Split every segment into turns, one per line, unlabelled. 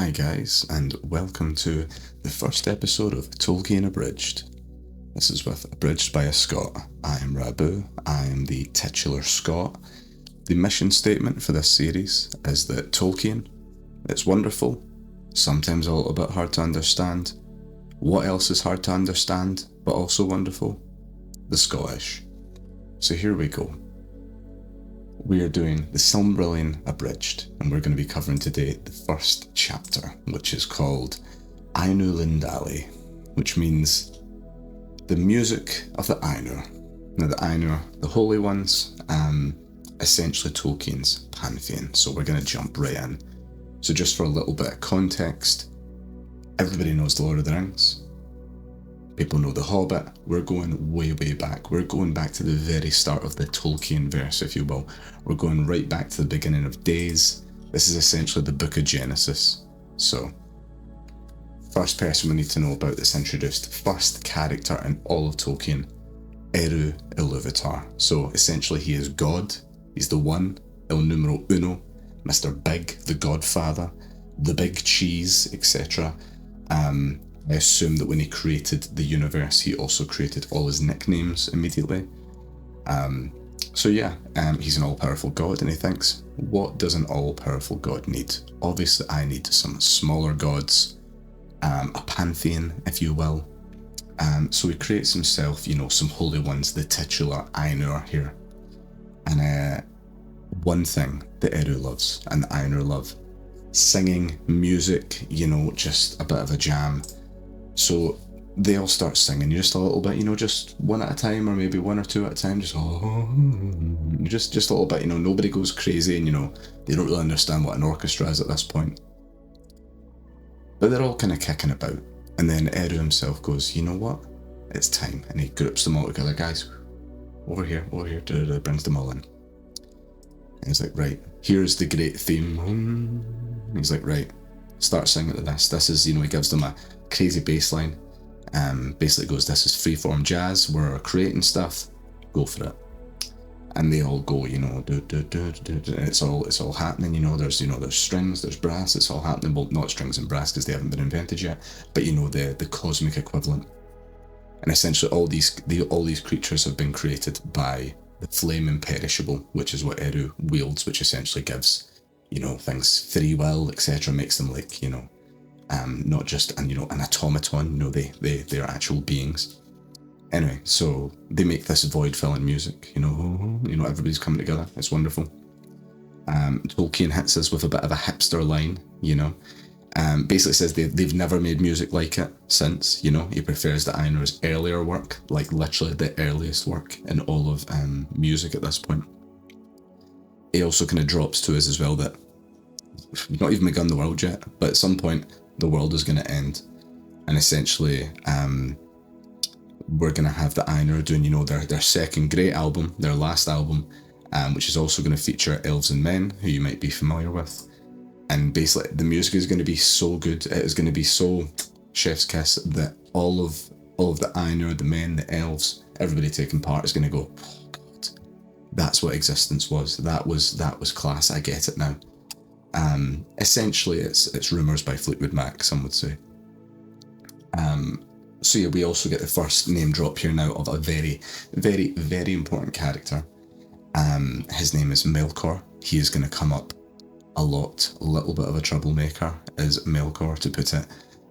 Hi guys, and welcome to the first episode of Tolkien Abridged. This is with Abridged by a Scot. I am Rabu, I am the titular Scot. The mission statement for this series is that Tolkien, it's wonderful, sometimes a little bit hard to understand. What else is hard to understand, but also wonderful? The Scottish. So here we go. We are doing the Silmarillion Abridged, and we're going to be covering today the first chapter, which is called Ainulindalë, which means the music of the Ainur. Now the Ainur, the Holy Ones, essentially Tolkien's pantheon, so we're going to jump right in. So just for a little bit of context, everybody knows The Lord of the Rings. People know The Hobbit. We're going way back. We're going back to the very start of the Tolkien verse, if you will. We're going right back to the beginning of days. This is essentially the book of Genesis. So, first person we need to know about that's introduced, first character in all of Tolkien, Eru Ilúvatar. So, essentially he is God. He's the one, il numero uno, Mr. Big, the Godfather, the Big Cheese, etc. I assume that when he created the universe, he also created all his nicknames immediately. He's an all-powerful god, and he thinks, what does an all-powerful god need? Obviously, I need some smaller gods, a pantheon, if you will. So he creates himself, some holy ones, the titular Ainur here. And one thing that Eru loves, and the Ainur love, singing, music, just a bit of a jam. So they all start singing just a little bit, just one at a time, or maybe one or two at a time, just a little bit, nobody goes crazy, and they don't really understand what an orchestra is at this point. But they're all kind of kicking about, and then Eru himself goes, you know what, it's time, and he groups them all together, guys, over here, brings them all in. And he's like, right, here's the great theme. He's like, right, start singing to this. This is, he gives them a crazy bass line. Basically goes, this is freeform jazz, we're creating stuff, go for it. And they all go, it's all happening, there's strings, there's brass, it's all happening. Well, not strings and brass because they haven't been invented yet, but the cosmic equivalent. And essentially all these creatures have been created by the flame imperishable, which is what Eru wields, which essentially gives things free will, etc., makes them like, not just an automaton, they're actual beings. Anyway, so they make this void-filling music, everybody's coming together, it's wonderful. Tolkien hits us with a bit of a hipster line, basically says they've never made music like it since, he prefers the Ainur's earlier work, like literally the earliest work in all of music at this point. He also kind of drops to us as well that we've not even begun the world yet, but at some point the world is going to end, and essentially we're going to have the Ainur doing their second great album, their last album, which is also going to feature elves and men, who you might be familiar with. And basically the music is going to be so good, it is going to be so chef's kiss, that all of the Ainur, the men, the elves, everybody taking part is going to go, oh god, that's what existence was. That was class. I get it now. Essentially, it's Rumours by Fleetwood Mac, some would say. We also get the first name drop here now of a very, very, very important character. His name is Melkor. He is going to come up a little bit of a troublemaker, is Melkor, to put it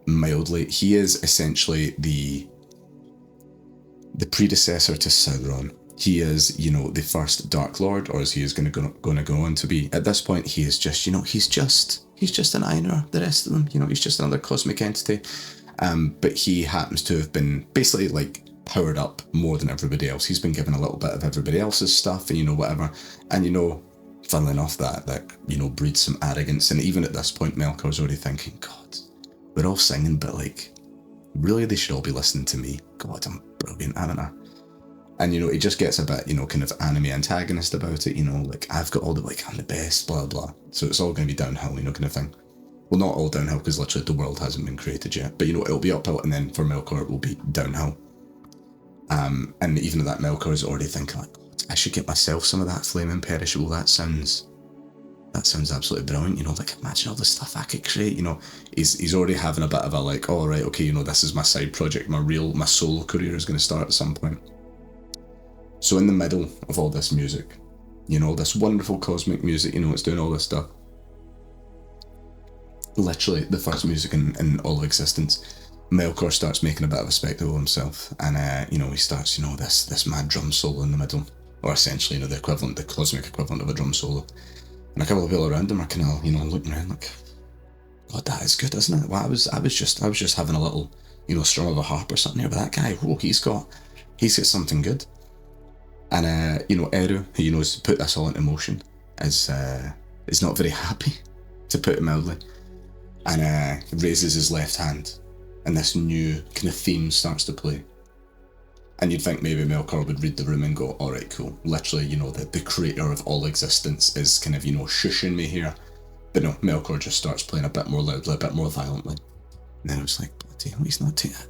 mildly. He is essentially the predecessor to Sauron. He is, the first Dark Lord, or as he is going to go on to be. At this point, he is just, he's just an Ainur. The rest of them, he's just another cosmic entity. But he happens to have been basically like powered up more than everybody else. He's been given a little bit of everybody else's stuff, and whatever. And funnily enough, that breeds some arrogance. And even at this point, Melkor's already thinking, God, we're all singing, but like, really, they should all be listening to me. God, I'm brilliant, haven't I? And, he just gets a bit, kind of anime antagonist about it, like, I've got all the, like, I'm the best, blah, blah. So it's all going to be downhill, kind of thing. Well, not all downhill, because literally the world hasn't been created yet. But, it'll be uphill, and then for Melkor, it will be downhill. And even that Melkor is already thinking, like, God, I should get myself some of that flame imperishable. That sounds that sounds absolutely brilliant, you know, like imagine all the stuff I could create, you know. He's already having a bit of a like, oh right, okay, you know, this is my side project, my solo career is going to start at some point. So in the middle of all this music, you know, this wonderful cosmic music, you know, it's doing all this stuff. Literally the first music in all of existence, Melkor starts making a bit of a spectacle of himself, and you know, he starts, you know, this mad drum solo in the middle, or essentially, you know, the cosmic equivalent of a drum solo. And a couple of people around him are kind of, you know, looking around like, God, that is good, isn't it? Well, I was just having a little, you know, strum of a harp or something here, but that guy, whoa, he's got something good. And you know, Eru, who, you know, has put this all into motion, is not very happy, to put it mildly, and raises his left hand, and this new kind of theme starts to play. And you'd think maybe Melkor would read the room and go, alright, cool. Literally, you know, the creator of all existence is kind of, you know, shushing me here. But no, Melkor just starts playing a bit more loudly, a bit more violently. And then it was like, bloody hell, he's not taking it.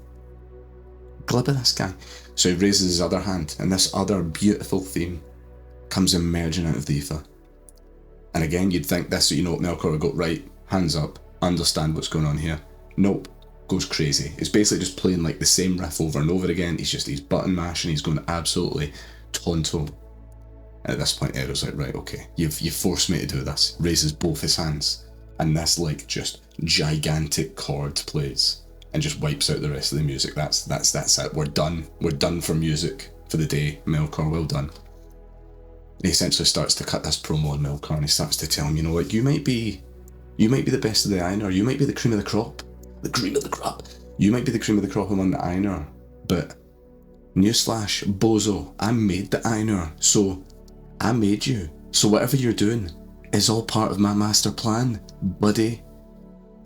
Glib of this guy. So he raises his other hand, and this other beautiful theme comes emerging out of the ether. And again, you'd think this, you know, Melkor would go, right, hands up, understand what's going on here. Nope. Goes crazy. It's basically just playing like the same riff over and over again. He's button mashing, he's going absolutely tonto. And at this point, Eru's like, right, okay, you've forced me to do this. Raises both his hands, and this like just gigantic chord plays and just wipes out the rest of the music. That's it. We're done. We're done for music for the day, Melkor, well done. And he essentially starts to cut this promo on Melkor, and he starts to tell him, you know, like, you might be the best of the Ainur, you might be the cream of the crop. The cream of the crop. You might be the cream of the crop among the Ainur, but newsflash, bozo, I made the Ainur, so I made you. So whatever you're doing is all part of my master plan, buddy.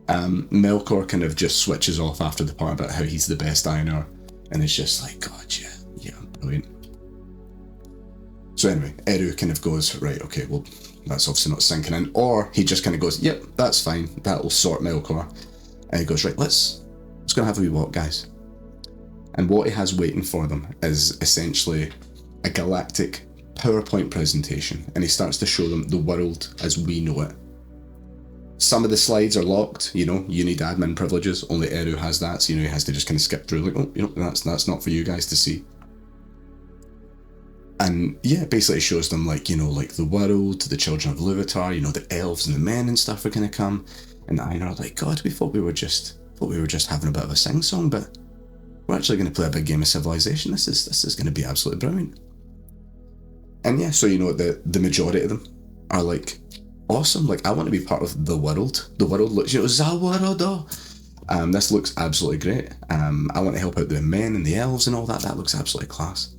Melkor kind of just switches off after the part about how he's the best Ainur, and it's just like, God, yeah, brilliant. So anyway, Eru kind of goes, right, okay, well, that's obviously not sinking in, or he just kind of goes, yep, that's fine, that'll sort Melkor. And he goes, right, let's go have a wee walk, guys. And what he has waiting for them is essentially a galactic PowerPoint presentation, and he starts to show them the world as we know it. Some of the slides are locked, you know, you need admin privileges, only Eru has that, so, you know, he has to just kind of skip through, like, oh, you know, that's not for you guys to see. And yeah, basically shows them, like, you know, like the world, the children of Luvatar, you know, the elves and the men and stuff are gonna come. And the Ainur are like, God, we thought we were just having a bit of a sing-song, but we're actually going to play a big game of Civilization. This is going to be absolutely brilliant. And yeah, so, you know, the majority of them are like, awesome, like, I want to be part of the world. The world looks, you know, Zawarodo. This looks absolutely great. I want to help out the men and the elves and all that. That looks absolutely class.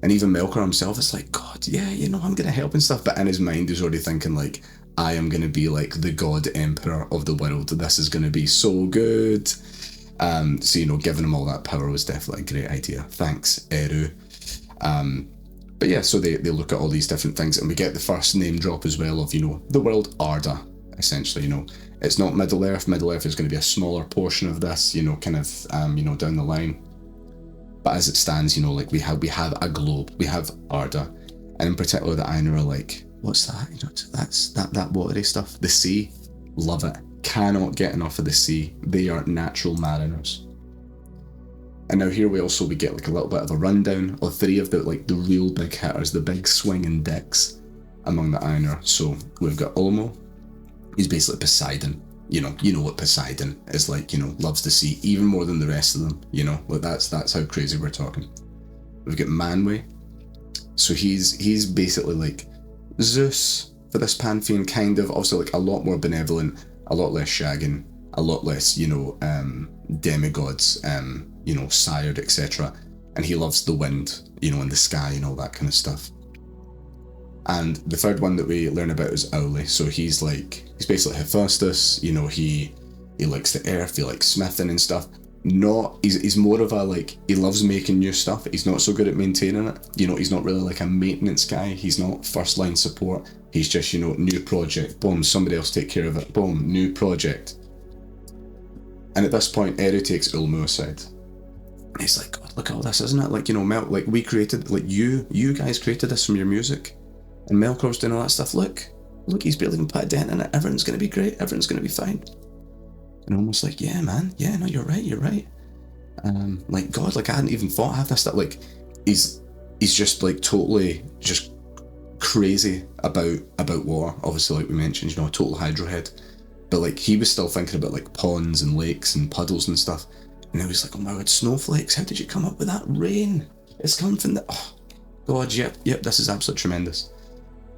And even Melkor himself is like, God, yeah, you know, I'm going to help and stuff. But in his mind, he's already thinking, like, I am going to be like the god emperor of the world. This is going to be so good. So, you know, giving him all that power was definitely a great idea. Thanks, Eru. But yeah, so they look at all these different things, and we get the first name drop as well of, you know, the world Arda, essentially. You know, it's not Middle Earth. Middle Earth is going to be a smaller portion of this, you know, kind of, you know, down the line. But as it stands, you know, like we have a globe, we have Arda, and in particular the Ainur are like, what's that? You know, that's that watery stuff. The sea, love it. Cannot get enough of the sea. They are natural mariners. And now here we get like a little bit of a rundown of three of the real big hitters, the big swinging dicks among the Ainur. So we've got Ulmo. He's basically Poseidon. You know what Poseidon is like. You know, loves the sea even more than the rest of them. You know, like that's how crazy we're talking. We've got Manwë. So he's basically like Zeus for this pantheon, kind of. Also, like, a lot more benevolent, a lot less shagging, a lot less, you know, demigods, you know, sired, etc. And he loves the wind, you know, and the sky and all that kind of stuff. And the third one that we learn about is Aule. So he's basically Hephaestus, you know, he likes the earth, he likes smithing and stuff. He's more of a, like, he loves making new stuff. He's not so good at maintaining it. You know, he's not really like a maintenance guy. He's not first line support. He's just, you know, new project, boom, somebody else take care of it, boom, new project. And at this point, Eru takes Ulmo aside. And he's like, God, look at all this, isn't it? Like, you know, we created, like, you guys created this from your music. And Melkor's doing all that stuff. Look, look, he's barely even put a dent in it. Everything's going to be great. Everything's going to be fine. And almost like, yeah, man. Yeah, no, you're right. Like, God, like, I hadn't even thought half this stuff. Like, he's just, like, totally just crazy about water. Obviously, like we mentioned, a total hydrohead. But, like, he was still thinking about, like, ponds and lakes and puddles and stuff. And I was like, oh my God, snowflakes. How did you come up with that? Rain. It's coming from the... Oh, God, yep, this is absolutely tremendous.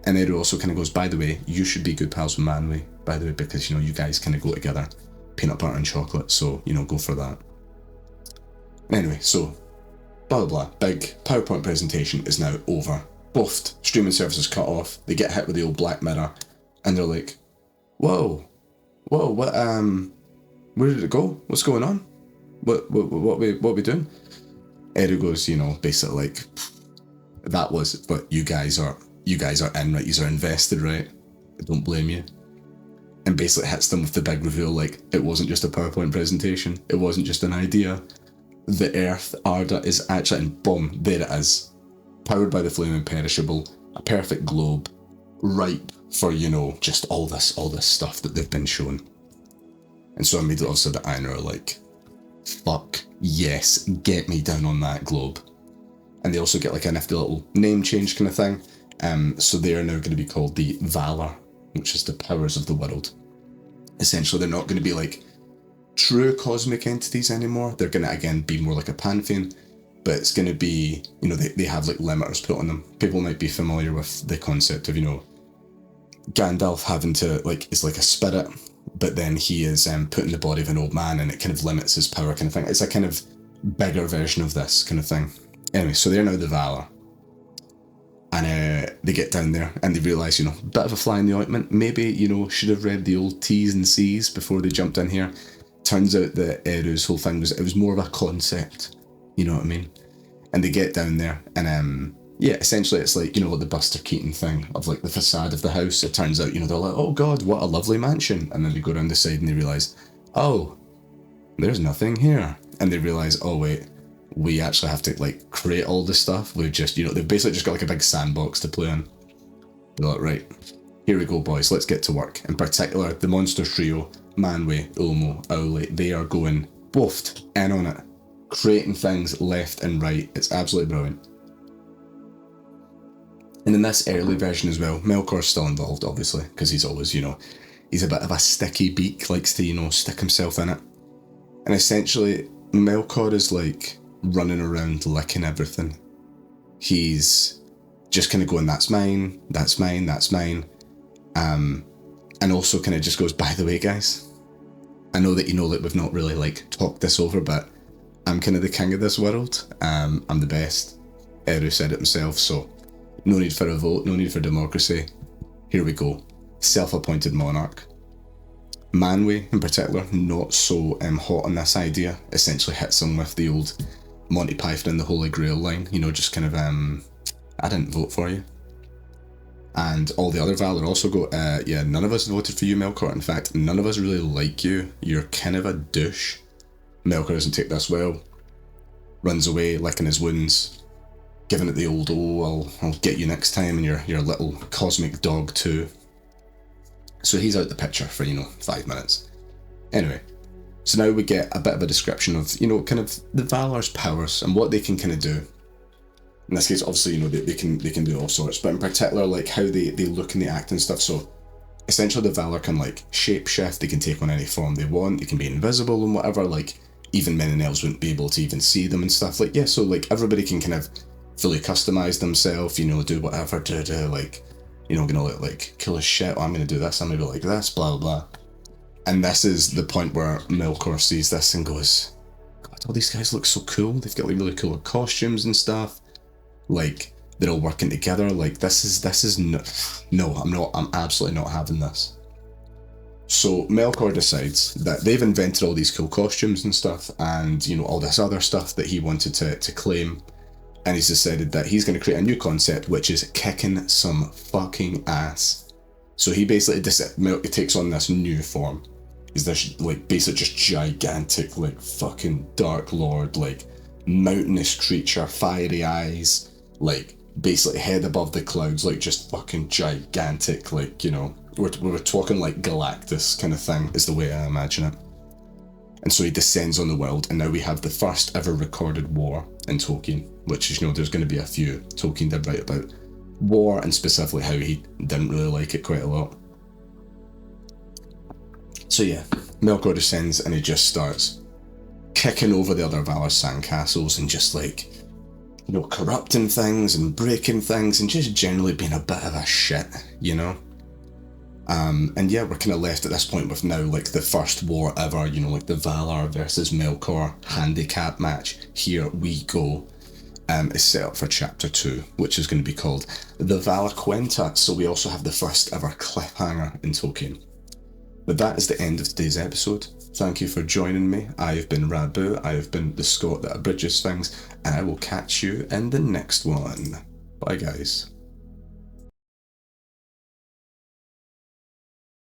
And Eru also kind of goes, by the way, you should be good pals with Manwë, by the way, because, you guys kind of go together. Peanut butter and chocolate, so, go for that. Anyway, so, blah, blah, blah. Big PowerPoint presentation is now over. Both streaming services cut off. They get hit with the old Black Mirror, and they're like, whoa, what, where did it go? What's going on? What we doing? Eru goes, basically like, that was, but you guys are in, right? You are invested, right? I don't blame you. And basically hits them with the big reveal, like, it wasn't just a PowerPoint presentation. It wasn't just an idea. The Earth, Arda, is actually, and boom, there it is. Powered by the flame imperishable, a perfect globe, ripe for, just all this stuff that they've been shown. And so immediately also the Ainur are like, fuck, yes, get me down on that globe. And they also get like a nifty little name change kind of thing. So they are now going to be called the Valor, which is the powers of the world. Essentially, they're not going to be like true cosmic entities anymore. They're going to, again, be more like a pantheon, but it's going to be, they have like limiters put on them. People might be familiar with the concept of, Gandalf having to, like, is like a spirit, but then he is put in the body of an old man and it kind of limits his power kind of thing. It's a kind of bigger version of this kind of thing. Anyway, so they're now the Valor. And they get down there and they realise, bit of a fly in the ointment. Maybe, should have read the old T's and C's before they jumped in here. Turns out that Eru's whole thing was more of a concept. You know what I mean? And they get down there and, essentially it's like, like the Buster Keaton thing of like the facade of the house. It turns out, they're like, oh God, what a lovely mansion. And then they go around the side and they realise, oh, there's nothing here. And they realise, oh wait, we actually have to like create all this stuff. We've just, they've basically just got like a big sandbox to play in. They're like, right, here we go, boys, let's get to work. In particular, the monster trio, Manwë, Ulmo, Aule, they are going both in on it, creating things left and right. It's absolutely brilliant. And in this early version as well, Melkor's still involved, obviously, because he's always, he's a bit of a sticky beak, likes to, stick himself in it. And essentially, Melkor is like running around licking everything. He's just kind of going, that's mine, that's mine, that's mine. And also kind of just goes, by the way, guys, I know that that we've not really like talked this over, but I'm kind of the king of this world. I'm the best. Eru said it himself, so no need for a vote, no need for democracy. Here we go. Self-appointed monarch. Manwë, in particular, not so hot on this idea, essentially hits him with the old Monty Python and the Holy Grail line, just kind of, I didn't vote for you. And all the other Valar also go, none of us voted for you, Melkor. In fact, none of us really like you. You're kind of a douche. Melkor doesn't take this well. Runs away, licking his wounds, giving it the old, I'll get you next time, and your little cosmic dog too. So he's out the picture for, 5 minutes. Anyway, so now we get a bit of a description of, kind of the Valar's powers and what they can kind of do. In this case, obviously, they can do all sorts, but in particular, like how they look and they act and stuff. So essentially the Valar can like shapeshift, they can take on any form they want, they can be invisible and whatever, like even men and elves wouldn't be able to even see them and stuff. Like, yeah, so like everybody can kind of fully customize themselves, do whatever, like, gonna look like cool as shit, I'm gonna do this, I'm gonna go like this, blah, blah. And this is the point where Melkor sees this and goes, God, all these guys look so cool, they've got like really cool costumes and stuff. Like, they're all working together, like, this is I'm absolutely not having this. So Melkor decides that they've invented all these cool costumes and stuff, and, all this other stuff that he wanted to claim, and he's decided that he's going to create a new concept, which is kicking some fucking ass. So he basically takes on this new form. He's this, like, basically just gigantic, like, fucking Dark Lord, like, mountainous creature, fiery eyes, like basically head above the clouds, like just fucking gigantic, like, you know, we're talking like Galactus kind of thing is the way I imagine it. And so he descends on the world, and now we have the first ever recorded war in Tolkien, which is, you know, there's going to be a few. Tolkien did write about war, and specifically how he didn't really like it quite a lot. So yeah, Melkor descends, and he just starts kicking over the other Valar sandcastles and just like, you know, corrupting things and breaking things and just generally being a bit of a shit, you know? And yeah, we're kind of left at this point with now like the first war ever, you know, like the Valar versus Melkor handicap match. Here we go. Is set up for chapter 2, which is going to be called the Valaquenta. So we also have the first ever cliffhanger in Tolkien. But that is the end of today's episode. Thank you for joining me. I have been Rabu. I have been the Scot that abridges things, and I will catch you in the next one. Bye, guys.